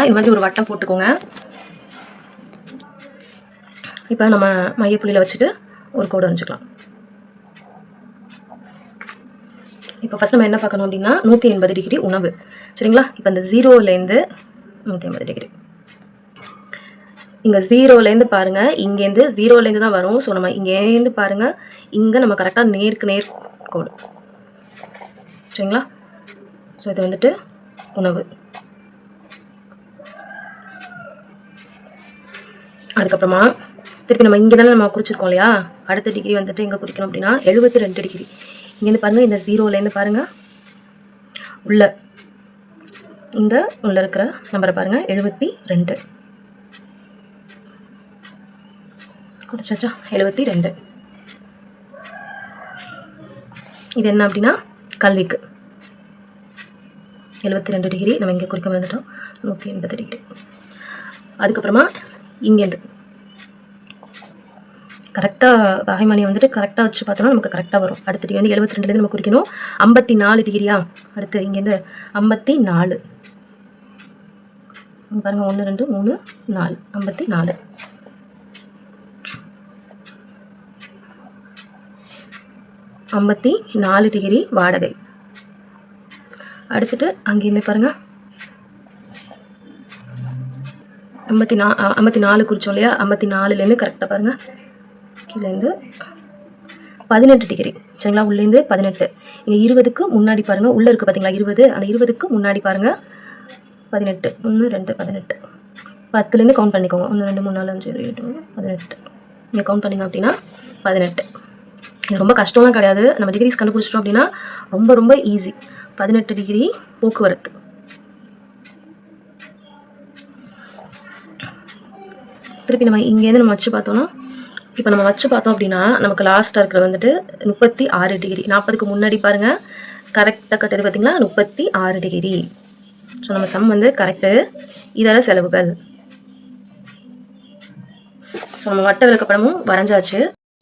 இது மாதிரி ஒரு வட்டம் போட்டுக்கோங்க. இப்போ நம்ம மையப்புள்ளியில் வச்சுட்டு ஒரு கோடு வரைஞ்சிக்கலாம். இப்போ ஃபஸ்ட் நம்ம என்ன பார்க்கணும் அப்படின்னா 180 டிகிரி உணவு. சரிங்களா? இப்போ இந்த 0லேருந்து 180 டிகிரி. இங்கே 0லேருந்து பாருங்கள், இங்கேருந்து 0லேருந்து தான் வரும். ஸோ நம்ம இங்கேருந்து பாருங்கள், இங்கே நம்ம கரெக்டாக நேருக்கு நேர் கோடு. சரிங்களா? ஸோ இது வந்துட்டு உணவு. அதுக்கப்புறமா திருப்பி நம்ம இங்கே தானே நம்ம குறிச்சிருக்கோம் இல்லையா? அடுத்த டிகிரி வந்துட்டு எங்கே குறிக்கணும் அப்படின்னா 72 டிகிரி. இங்கேருந்து பாருங்கள், இந்த 0லேருந்து பாருங்கள், உள்ள இருக்கிற நம்பரை பாருங்கள் 72. குறிச்சாச்சா? 72. இது என்ன அப்படின்னா கல்விக்கு 72 டிகிரி. நம்ம இங்கே குறிக்க வந்துட்டோம் 180 டிகிரி. அதுக்கப்புறமா இங்கேருந்து கரெக்டாக பாகைமணியை வந்துட்டு கரெக்டாக வச்சு பார்த்தோம்னா நமக்கு கரெக்டாக வரும். அடுத்த டிகிரி வந்து 72லேருந்து நம்ம குறிக்கணும் 54 டிகிரியா. அடுத்து இங்கேருந்து 54. பாருங்கள் 1 2 3 4 54. 54 டிகிரி வாடகை. அடுத்துட்டு அங்கேருந்து பாருங்கள் 54 குறிச்சோம் இல்லையா? 54லேருந்து கரெக்டாக பாருங்கள் கீழேருந்து 18 டிகிரி. சரிங்களா? உள்ளேருந்து 18. இங்கே 20க்கு முன்னாடி பாருங்கள், உள்ளே இருக்குது பார்த்தீங்களா 20, அந்த 20க்கு முன்னாடி பாருங்கள் 18. 1 2 18. 10லேருந்து கவுண்ட் பண்ணிக்கோங்க. 1 2 3 4 5 6 7 8 18. நீங்கள் கவுண்ட் பண்ணிங்க அப்படின்னா 18. இது ரொம்ப கஷ்டம்லாம் கிடையாது. நம்ம டிகிரிஸ் கண்டுபிடிச்சிட்டோம் அப்படின்னா ரொம்ப ரொம்ப ஈஸி. 18 டிகிரி போக்குவரத்து. திருப்பி நம்ம இங்கேருந்து நம்ம வச்சு பார்த்தோம்னா, இப்போ நம்ம வச்சு பார்த்தோம் அப்படின்னா நமக்கு லாஸ்ட்டாக இருக்கிற வந்துட்டு 36 டிகிரி. 40க்கு முன்னாடி பாருங்கள் கரெக்டாக கட்டுது பார்த்தீங்களா? 36 டிகிரி. ஸோ நம்ம சம் வந்து கரெக்டு. இதெல்லாம் செலவுகள். ஸோ நம்ம வட்ட விளக்கப்படமும் வரைஞ்சாச்சு.